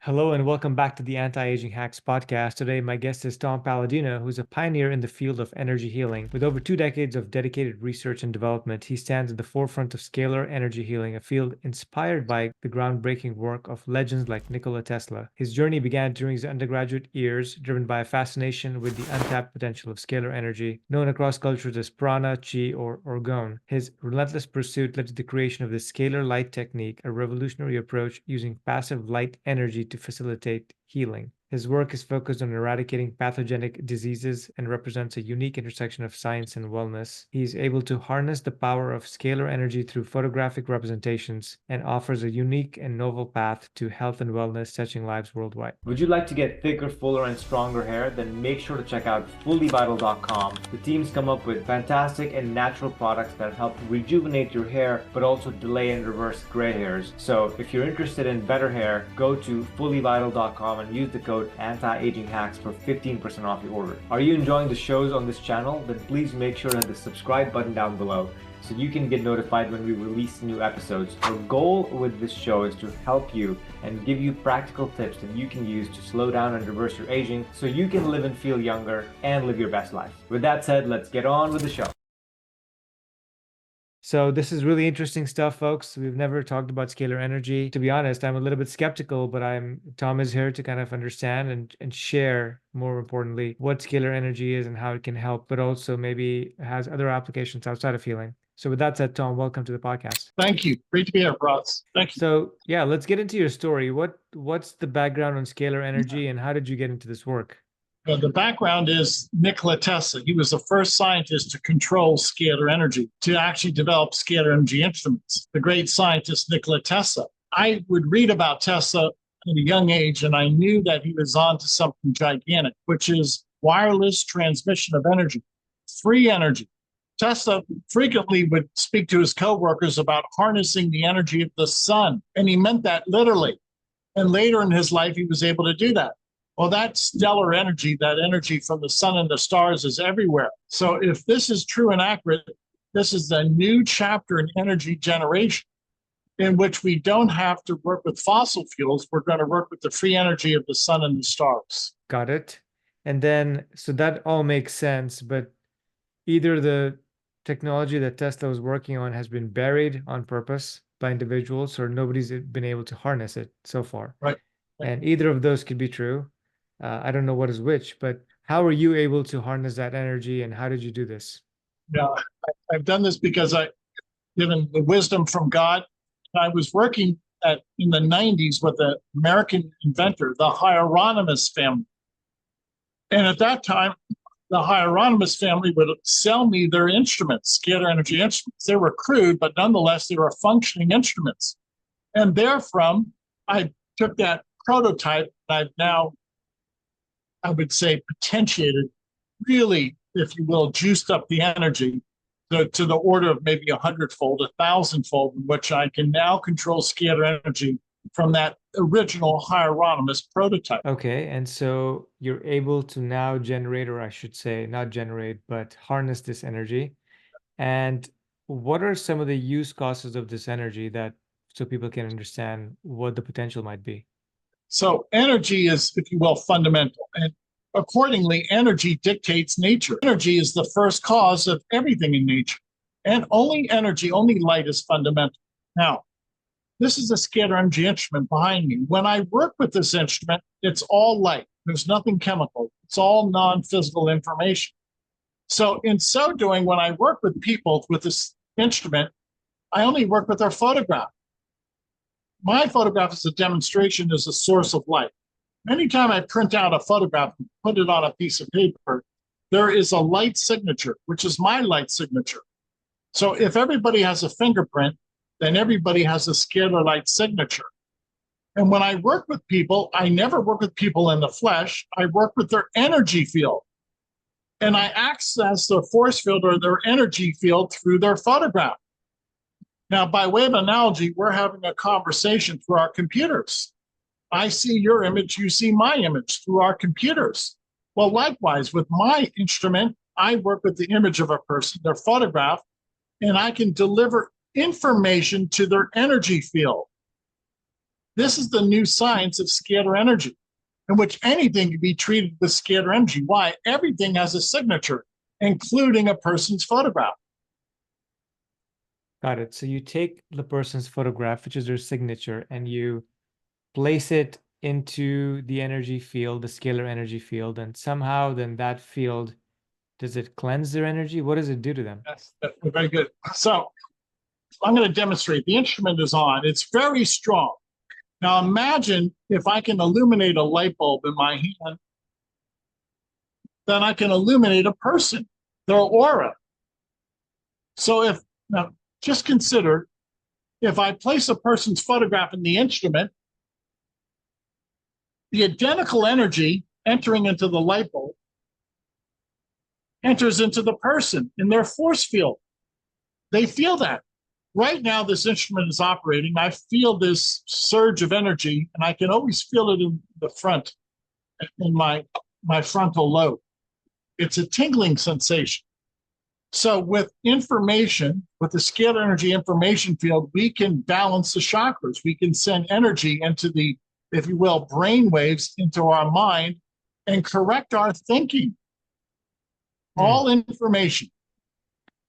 Hello and welcome back to the Anti-Aging Hacks podcast. Today, my guest is Tom Paladino, who's a pioneer in the field of energy healing. With over 2 decades of dedicated research and development, he stands at the forefront of scalar energy healing, a field inspired by the groundbreaking work of legends like Nikola Tesla. His journey began during his undergraduate years, driven by a fascination with the untapped potential of scalar energy, known across cultures as prana, chi, or orgone. His relentless pursuit led to the creation of the scalar light technique, a revolutionary approach using passive light energy to facilitate healing. His work is focused on eradicating pathogenic diseases and represents a unique intersection of science and wellness. He is able to harness the power of scalar energy through photographic representations and offers a unique and novel path to health and wellness, touching lives worldwide. Would you like to get thicker, fuller, and stronger hair? Then make sure to check out fullyvital.com. The team's come up with fantastic and natural products that help rejuvenate your hair, but also delay and reverse gray hairs. So if you're interested in better hair, go to fullyvital.com and use the code Anti-Aging Hacks for 15% off your order. Are you enjoying the shows on this channel? Then please make sure to hit the subscribe button down below so you can get notified when we release new episodes. Our goal with this show is to help you and give you practical tips that you can use to slow down and reverse your aging so you can live and feel younger and live your best life. With that said, let's get on with the show. So this is really interesting stuff, folks. We've never talked about scalar energy. To be honest, I'm a little bit skeptical, but Tom is here to kind of understand and share, more importantly, what scalar energy is and how it can help, but also maybe has other applications outside of healing. So with that said, Tom, welcome to the podcast. Thank you. Great to be here, Faraz. Thank you. So yeah, let's get into your story. What's the background on scalar energy and how did you get into this work? The background is Nikola Tesla. He was the first scientist to control scalar energy, to actually develop scalar energy instruments. The great scientist Nikola Tesla. I would read about Tesla at a young age, and I knew that he was on to something gigantic, which is wireless transmission of energy, free energy. Tesla frequently would speak to his coworkers about harnessing the energy of the sun, and he meant that literally. And later in his life, he was able to do that. Well, that stellar energy, that energy from the sun and the stars is everywhere. So if this is true and accurate, this is the new chapter in energy generation in which we don't have to work with fossil fuels. We're going to work with the free energy of the sun and the stars. Got it. And then, so that all makes sense, but either the technology that Tesla was working on has been buried on purpose by individuals, or nobody's been able to harness it so far. Right. And either of those could be true. I don't know what is which, but how are you able to harness that energy and how did you do this? Yeah, I've done this because I've given the wisdom from God. I was working in the 90s with an American inventor, the Hieronymus family. And at that time, the Hieronymus family would sell me their instruments, scalar energy instruments. They were crude, but nonetheless, they were functioning instruments. And therefrom, I took that prototype and I've now, I would say, potentiated, really, if you will, juiced up the energy to the order of maybe 100-fold, 1,000-fold, in which I can now control scalar energy from that original Hieronymus prototype. Okay, and so you're able to now generate, or I should say, not generate, but harness this energy. And what are some of the use cases of this energy so people can understand what the potential might be? So energy is, if you will, fundamental. And accordingly, energy dictates nature. Energy is the first cause of everything in nature. And only energy, only light is fundamental. Now, this is a scalar energy instrument behind me. When I work with this instrument, it's all light. There's nothing chemical. It's all non-physical information. So in so doing, when I work with people with this instrument, I only work with their photograph. My photograph as a demonstration is a source of light. Anytime I print out a photograph and put it on a piece of paper, there is a light signature, which is my light signature. So if everybody has a fingerprint, then everybody has a scalar light signature. And when I work with people, I never work with people in the flesh. I work with their energy field. And I access their force field or their energy field through their photograph. Now, by way of analogy, we're having a conversation through our computers. I see your image, you see my image through our computers. Well, likewise, with my instrument, I work with the image of a person, their photograph, and I can deliver information to their energy field. This is the new science of scalar energy, in which anything can be treated with scalar energy. Why? Everything has a signature, including a person's photograph. Got it. So you take the person's photograph, which is their signature, and you place it into the energy field, the scalar energy field, and somehow then that field, does it cleanse their energy? What does it do to them? That's very good. So I'm going to demonstrate. The instrument is on. It's very strong. Now imagine if I can illuminate a light bulb in my hand, then I can illuminate a person, their aura. So now just consider, if I place a person's photograph in the instrument, the identical energy entering into the light bulb enters into the person in their force field. They feel that. Right now, this instrument is operating. I feel this surge of energy, and I can always feel it in the front, in my frontal lobe. It's a tingling sensation. So with information, with the scalar energy information field, we can balance the chakras. We can send energy into the, if you will, brain waves into our mind and correct our thinking. All information.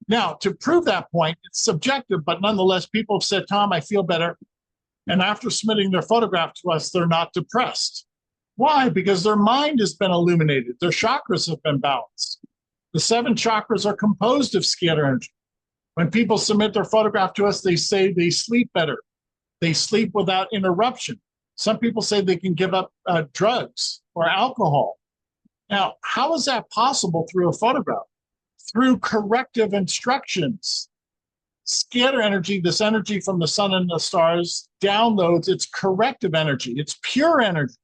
Now, to prove that point, it's subjective, but nonetheless, people have said, Tom, I feel better. And after submitting their photograph to us, they're not depressed. Why? Because their mind has been illuminated. Their chakras have been balanced. The 7 chakras are composed of scalar energy. When people submit their photograph to us, they say they sleep better. They sleep without interruption. Some people say they can give up drugs or alcohol. Now, how is that possible through a photograph? Through corrective instructions. Scalar energy, this energy from the sun and the stars, downloads its corrective energy. It's pure energy.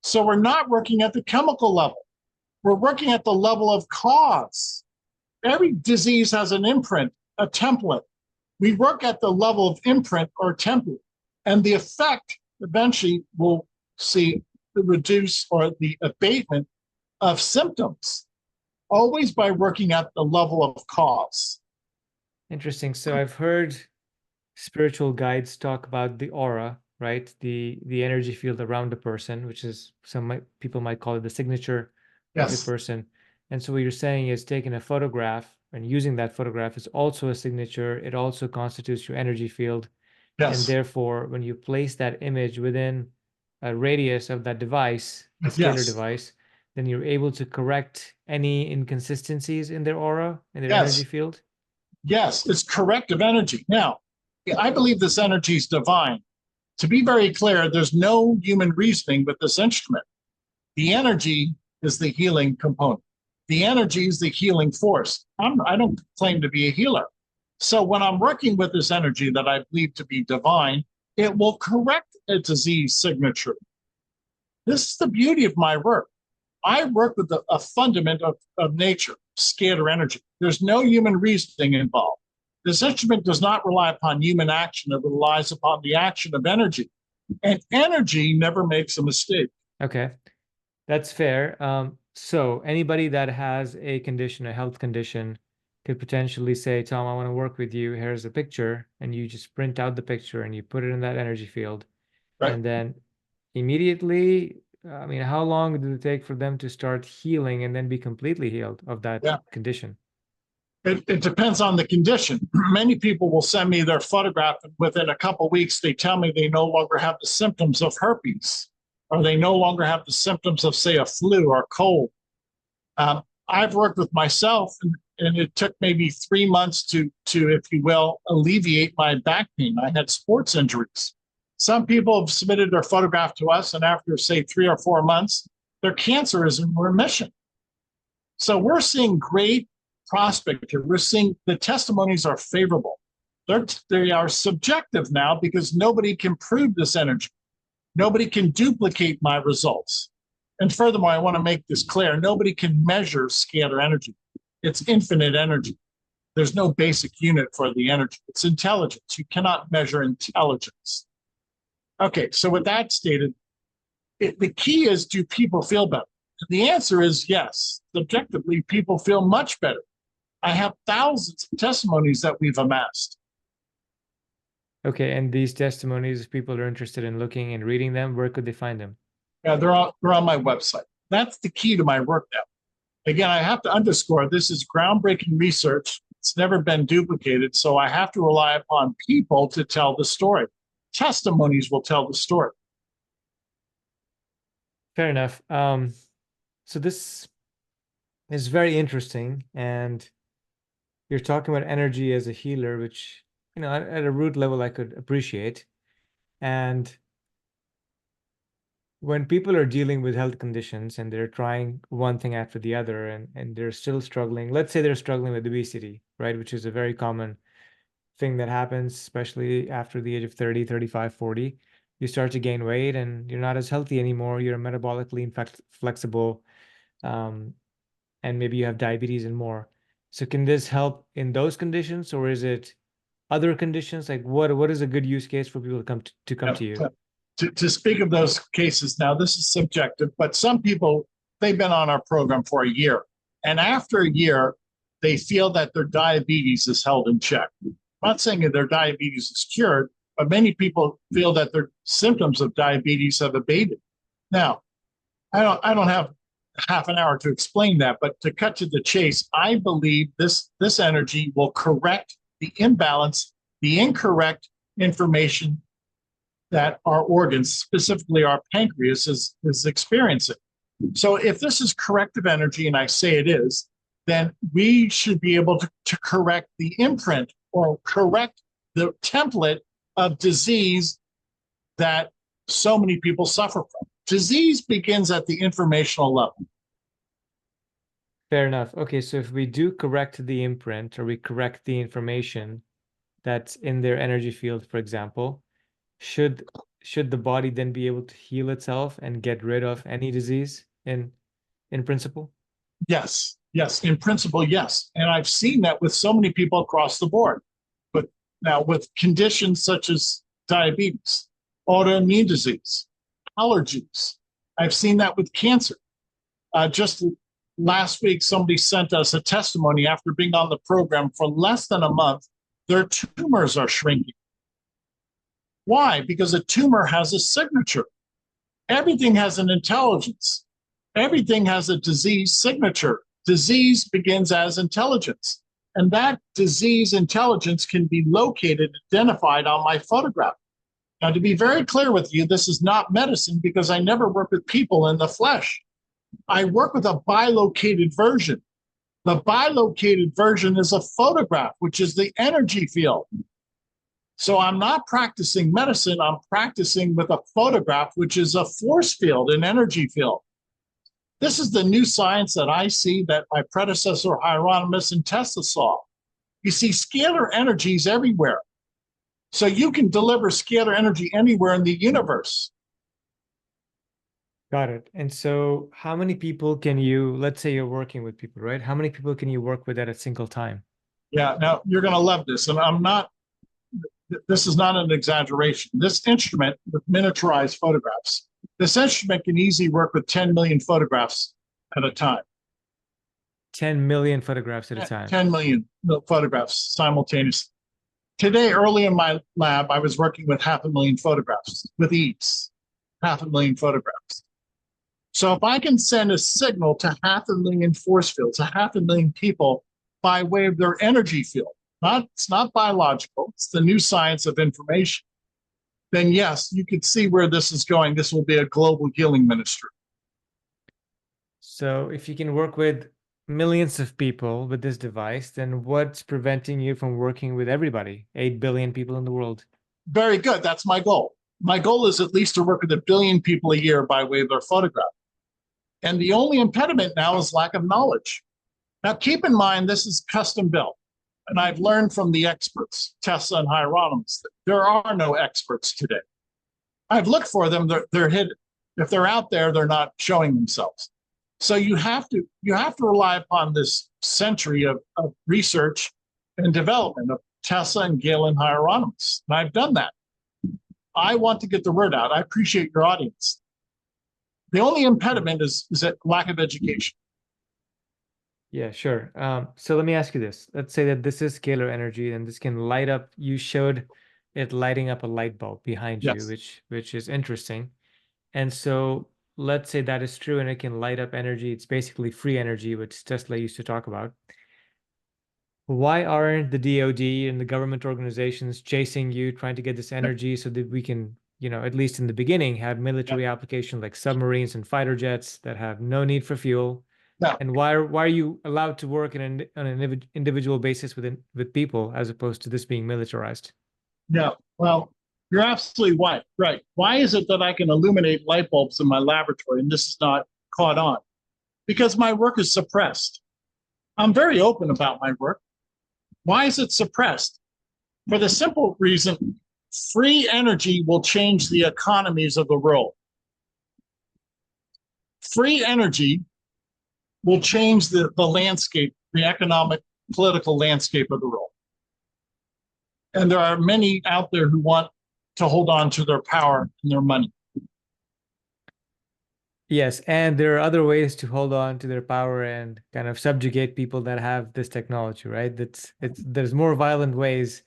So we're not working at the chemical level. We're working at the level of cause. Every disease has an imprint, a template. We work at the level of imprint or template, and the effect eventually will see the reduce or the abatement of symptoms, always by working at the level of cause. Interesting. So I've heard spiritual guides talk about the aura, right? The energy field around a person, which is people might call it the signature of a person. And so what you're saying is taking a photograph and using that photograph is also a signature. It also constitutes your energy field. And therefore, when you place that image within a radius of that device, the scalar device, then you're able to correct any inconsistencies in their aura, in their energy field? Yes, it's corrective energy. Now, I believe this energy is divine. To be very clear, there's no human reasoning with this instrument. The energy is the healing component. The energy is the healing force. I don't claim to be a healer. So when I'm working with this energy that I believe to be divine, it will correct a disease signature. This is the beauty of my work. I work with a fundament of nature, scalar energy. There's no human reasoning involved. This instrument does not rely upon human action. It relies upon the action of energy. And energy never makes a mistake. Okay, that's fair. So anybody that has a condition, a health condition, could potentially say, Tom, I want to work with you. Here's a picture. And you just print out the picture and you put it in that energy field. Right. And then immediately, I mean, how long did it take for them to start healing and then be completely healed of that condition? It depends on the condition. Many people will send me their photograph, and within a couple of weeks, they tell me they no longer have the symptoms of herpes, or they no longer have the symptoms of, say, a flu or a cold. I've worked with myself, and it took maybe 3 months to, if you will, alleviate my back pain. I had sports injuries. Some people have submitted their photograph to us, and after, say, 3 or 4 months, their cancer is in remission. So we're seeing great prospect here. We're seeing the testimonies are favorable. They are subjective now because nobody can prove this energy. Nobody can duplicate my results. And furthermore, I want to make this clear. Nobody can measure scalar energy. It's infinite energy. There's no basic unit for the energy. It's intelligence. You cannot measure intelligence. Okay, so with that stated, the key is, do people feel better? The answer is yes. Subjectively, people feel much better. I have thousands of testimonies that we've amassed. Okay, and these testimonies, if people are interested in looking and reading them, where could they find them? Yeah, they're on my website. That's the key to my work now. Again, I have to underscore this is groundbreaking research. It's never been duplicated. So I have to rely upon people to tell the story. Testimonies will tell the story. Fair enough. So this is very interesting, and you're talking about energy as a healer, which, at a root level I could appreciate. And when people are dealing with health conditions and they're trying one thing after the other and they're still struggling, let's say they're struggling with obesity, right, which is a very common thing that happens, especially after the age of 30, 35, 40. You start to gain weight and you're not as healthy anymore. You're metabolically flexible, and maybe you have diabetes and more. So can this help in those conditions, or is it other conditions? Like what is a good use case for people to come Yeah. to you? To speak of those cases now, this is subjective, but some people, they've been on our program for a year. And after a year, they feel that their diabetes is held in check. I'm not saying that their diabetes is cured, but many people feel that their symptoms of diabetes have abated. Now, I don't have half an hour to explain that, but to cut to the chase, I believe this energy will correct the imbalance, the incorrect information that our organs, specifically our pancreas, is experiencing. So if this is corrective energy, and I say it is, then we should be able to correct the imprint or correct the template of disease that so many people suffer from. Disease begins at the informational level. Fair enough. Okay, so if we do correct the imprint or we correct the information that's in their energy field, for example, should should the body then be able to heal itself and get rid of any disease in principle? Yes, yes, in principle, yes. And I've seen that with so many people across the board. But now with conditions such as diabetes, autoimmune disease, allergies, I've seen that with cancer. Just last week, somebody sent us a testimony after being on the program for less than a month. Their tumors are shrinking. Why? Because a tumor has a signature. Everything has an intelligence. Everything has a disease signature. Disease begins as intelligence. And that disease intelligence can be located, identified on my photograph. Now, to be very clear with you, this is not medicine because I never work with people in the flesh. I work with a bilocated version. The bilocated version is a photograph, which is the energy field. So I'm not practicing medicine, I'm practicing with a photograph, which is a force field, an energy field. This is the new science that I see that my predecessor Hieronymus and Tesla saw. You see, scalar energy is everywhere. So you can deliver scalar energy anywhere in the universe. Got it. And so how many people can you, let's say you're working with people, right? How many people can you work with at a single time? Yeah, now you're going to love this. And this is not an exaggeration. This instrument with miniaturized photographs, this instrument can easily work with 10 million photographs at a time. 10 million photographs at a time. 10 million photographs simultaneously. Today, early in my lab, I was working with 500,000 photographs with ease, 500,000 photographs. So if I can send a signal to 500,000 force fields, to 500,000 people by way of their energy field, it's not biological, it's the new science of information, then yes, you can see where this is going. This will be a global healing ministry. So if you can work with millions of people with this device, then what's preventing you from working with everybody, 8 billion people in the world? Very good. That's my goal. My goal is at least to work with 1 billion people a year by way of their photograph. And the only impediment now is lack of knowledge. Now, keep in mind, this is custom built. And I've learned from the experts, Tesla and Hieronymus, that there are no experts today. I've looked for them, they're hidden. If they're out there, they're not showing themselves. So you have to rely upon this century of research and development of Tesla and Galen Hieronymus. And I've done that. I want to get the word out. I appreciate your audience. The only impediment is that lack of education. Yeah, sure. So let me ask you this. Let's say that this is scalar energy and this can light up. You showed it lighting up a light bulb behind you, Yes. which is interesting. And so let's say that is true and it can light up energy. It's basically free energy, which Tesla used to talk about. Why aren't the DoD and the government organizations chasing you, trying to get this Yeah. energy so that we can, at least in the beginning, have Yeah. military applications like submarines and fighter jets that have no need for fuel? Yeah. And why are you allowed to work on an individual basis with people as opposed to this being militarized? Yeah. Well, you're absolutely right. Right. Why is it that I can illuminate light bulbs in my laboratory and this is not caught on? Because my work is suppressed. I'm very open about my work. Why is it suppressed? For the simple reason free energy will change the economies of the world. Free energy will change the landscape, the economic, political landscape of the world. And there are many out there who want to hold on to their power and their money. Yes, and there are other ways to hold on to their power and kind of subjugate people that have this technology, right? There's more violent ways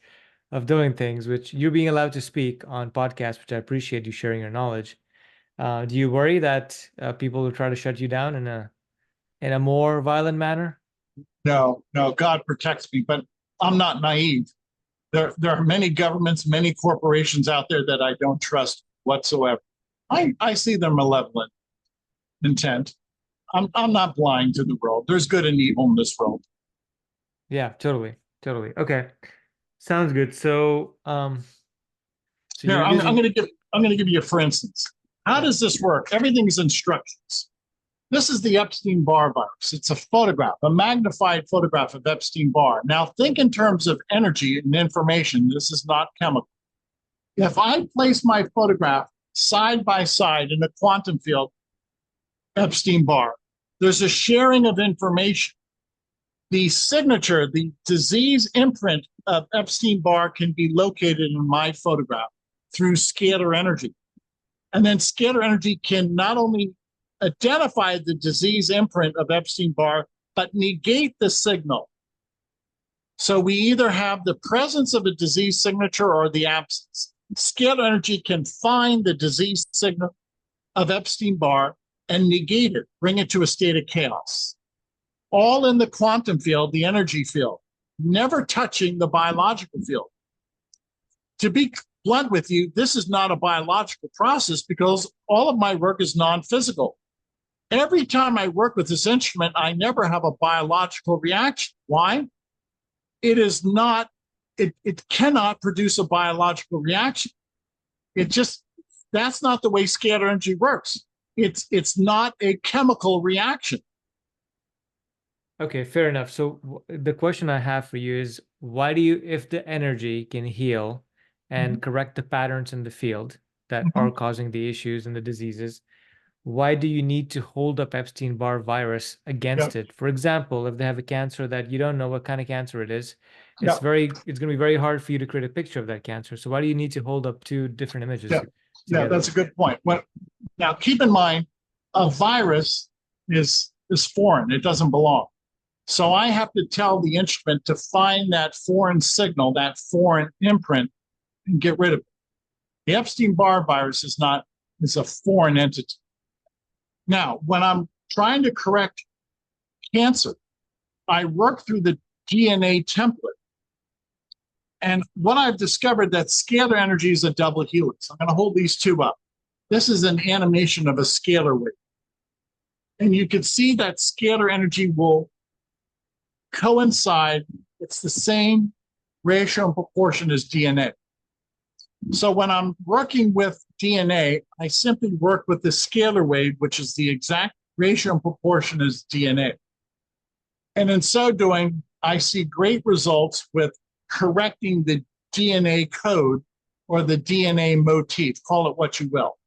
of doing things, which you're being allowed to speak on podcasts, which I appreciate you sharing your knowledge. Do you worry that people will try to shut you down in a more violent manner? No, no, God protects me, but I'm not naive. There are many governments, many corporations out there that I don't trust whatsoever. I see their malevolent intent. I'm not blind to the world. There's good and evil in this world. Yeah, totally, totally. Okay, sounds good. So Here, you're I'm using. going to give you, for instance, how Yeah. does this work? Everything is instructions. This is the Epstein-Barr virus. It's a photograph, a magnified photograph of Epstein-Barr. Now, think in terms of energy and information. This is not chemical. If I place my photograph side by side in a quantum field, Epstein-Barr, there's a sharing of information. The signature, the disease imprint of Epstein-Barr can be located in my photograph through scalar energy. And then scalar energy can not only identify the disease imprint of Epstein-Barr, but negate the signal. So we either have the presence of a disease signature or the absence. Scalar energy can find the disease signal of Epstein-Barr and negate it, bring it to a state of chaos. All in the quantum field, the energy field, never touching the biological field. To be blunt with you, this is not a biological process because all of my work is non-physical. Every time I work with this instrument, I never have a biological reaction. Why? It is not, it cannot produce a biological reaction. That's not the way scalar energy works. It's not a chemical reaction. Okay, fair enough. So the question I have for you is why do you, if the energy can heal and correct the patterns in the field that Mm-hmm. are causing the issues and the diseases, why do you need to hold up Epstein-Barr virus Yeah, against it? For example, if they have a cancer that you don't know what kind of cancer it is, yeah, it's going to be very hard for you to create a picture of that cancer. So why do you need to hold up two different yeah, images yeah. together? That's a good point. Now keep in mind, a virus is foreign. It doesn't belong. So I have to tell the instrument to find that foreign signal, that foreign imprint, and get rid of it. The Epstein-Barr virus is a foreign entity. Now, when I'm trying to correct cancer, I work through the DNA template. And what I've discovered that scalar energy is a double helix. I'm going to hold these two up. This is an animation of a scalar wave. And you can see that scalar energy will coincide. It's the same ratio and proportion as DNA. So when I'm working with DNA, I simply work with the scalar wave, which is the exact ratio and proportion as DNA. And in so doing, I see great results with correcting the DNA code or the DNA motif, call it what you will.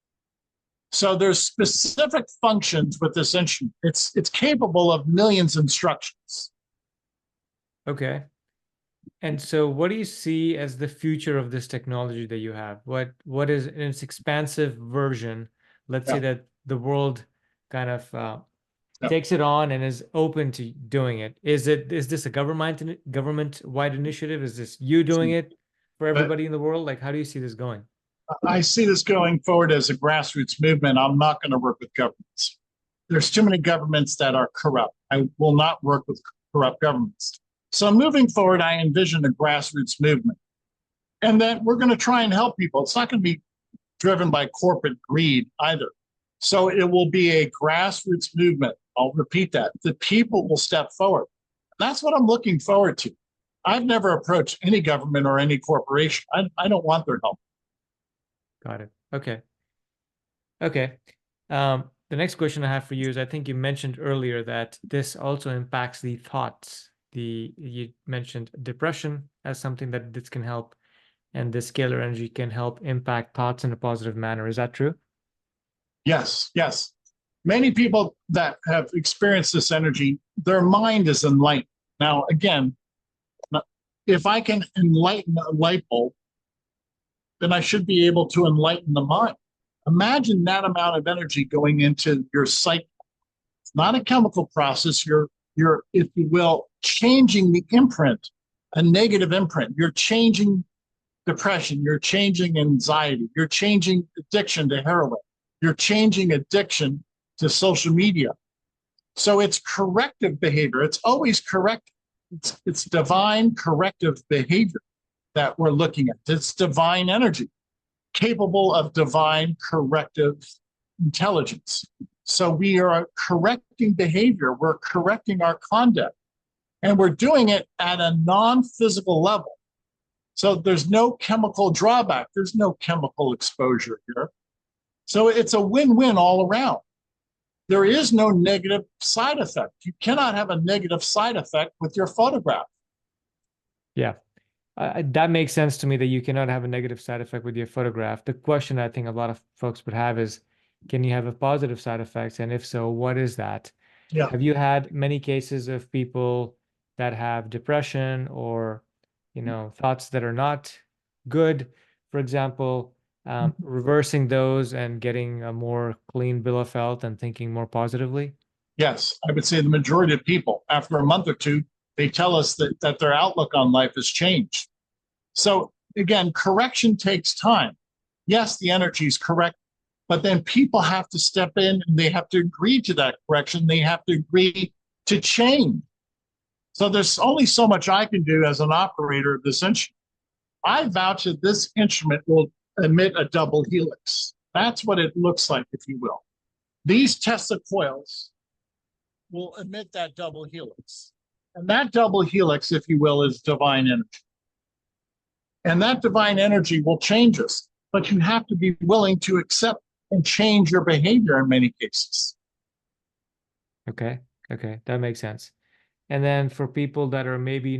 So there's specific functions with this instrument. It's capable of millions of instructions. Okay. And so what do you see as the future of this technology that you have? What is in its expansive version? Let's say Yeah, that the world kind of yeah. takes it on and is open to doing it. Is this a government-wide initiative? Is this you doing it? for But everybody in the world? Like, how do you see this going? I see this going forward as a grassroots movement. I'm not going to work with governments. There's too many governments that are corrupt. I will not work with corrupt governments. So moving forward, I envision a grassroots movement. And then we're going to try and help people. It's not going to be driven by corporate greed either. So it will be a grassroots movement. I'll repeat that. The people will step forward. That's what I'm looking forward to. I've never approached any government or any corporation. I don't want their help. Got it. Okay. Okay. The next question I have for you is, I think you mentioned earlier that this also impacts the thoughts. You mentioned depression as something that this can help, and the scalar energy can help impact thoughts in a positive manner. Is that true? Yes, yes. Many people that have experienced this energy, their mind is enlightened. Now, again, if I can enlighten a light bulb, then I should be able to enlighten the mind. Imagine that amount of energy going into your psyche. It's not a chemical process. You're, if you will, changing the imprint, a negative imprint. You're changing depression. You're changing anxiety. You're changing addiction to heroin. You're changing addiction to social media. So it's corrective behavior. It's always corrective. It's divine corrective behavior that we're looking at. It's divine energy, capable of divine corrective intelligence. So we are correcting behavior. We're correcting our conduct. And we're doing it at a non-physical level. So there's no chemical drawback. There's no chemical exposure here. So it's a win-win all around. There is no negative side effect. You cannot have a negative side effect with your photograph. Yeah. That makes sense to me, that you cannot have a negative side effect with your photograph. The question I think a lot of folks would have is, can you have a positive side effect? And if so, what is that? Yeah. Have you had many cases of people that have depression or, thoughts that are not good, for example, reversing those and getting a more clean bill of health and thinking more positively? Yes, I would say the majority of people, after a month or two, they tell us that their outlook on life has changed. So again, correction takes time. Yes, the energy is correct, but then people have to step in and they have to agree to that correction. They have to agree to change. So there's only so much I can do as an operator of this instrument. I vouch that this instrument will emit a double helix. That's what it looks like, if you will. These Tesla coils will emit that double helix. And that double helix, if you will, is divine energy. And that divine energy will change us, but you have to be willing to accept and change your behavior in many cases. Okay. That makes sense. And then for people that are maybe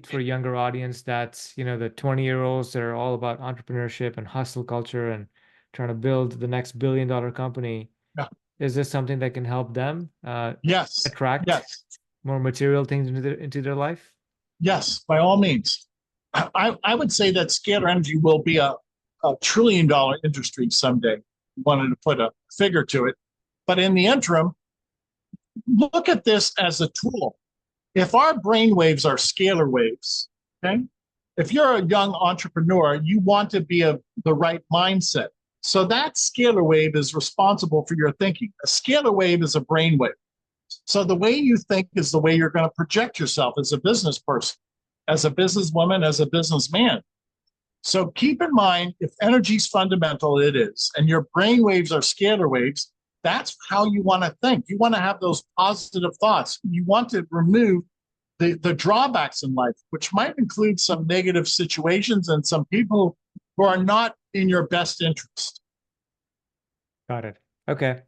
for a younger audience, that's, the 20-year-olds that are all about entrepreneurship and hustle culture and trying to build the next billion-dollar company. Yeah. Is this something that can help them Yes. attract Yes. more material things into their life? Yes, by all means. I would say that scalar energy will be a $1 trillion industry someday. Wanted to put a figure to it. But in the interim, look at this as a tool. If our brain waves are scalar waves, okay? If you're a young entrepreneur, you want to be of the right mindset. So that scalar wave is responsible for your thinking. A scalar wave is a brain wave. So the way you think is the way you're going to project yourself as a business person, as a businesswoman, as a businessman. So keep in mind, if energy is fundamental, it is, and your brain waves are scalar waves, that's how you want to think. You want to have those positive thoughts. You want to remove the drawbacks in life, which might include some negative situations and some people who are not in your best interest. Got it. Okay.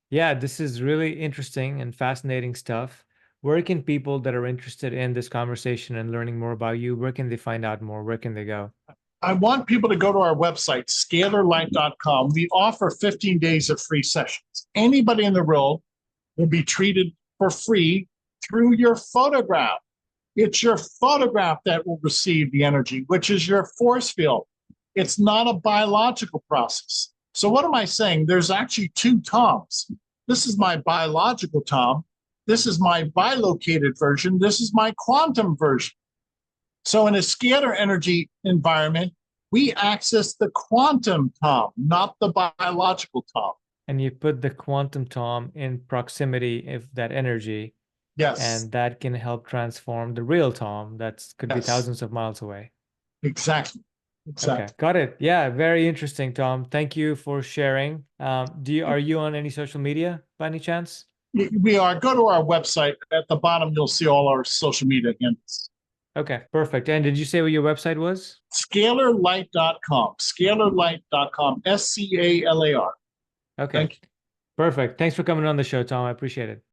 Yeah, this is really interesting and fascinating stuff. Where can people that are interested in this conversation and learning more about you, where can they find out more? Where can they go? I want people to go to our website, scalarlight.com. We offer 15 days of free sessions. Anybody in the world will be treated for free through your photograph. It's your photograph that will receive the energy, which is your force field. It's not a biological process. So what am I saying? There's actually two Toms. This is my biological Tom. This is my bilocated version. This is my quantum version. So in a scalar energy environment, we access the quantum Tom, not the biological Tom. And you put the quantum Tom in proximity of that energy, Yes, and that can help transform the real Tom that could be yes, thousands of miles away. exactly, Okay, exactly. got it. Yeah, very interesting, Tom. Thank you for sharing. Are you on any social media by any chance? We are. Go to our website. At the bottom, you'll see all our social media handles. Okay, perfect. And did you say what your website was? Scalarlight.com. Scalarlight.com. SCALAR. Okay, Thank you. perfect. Thanks for coming on the show, Tom. I appreciate it.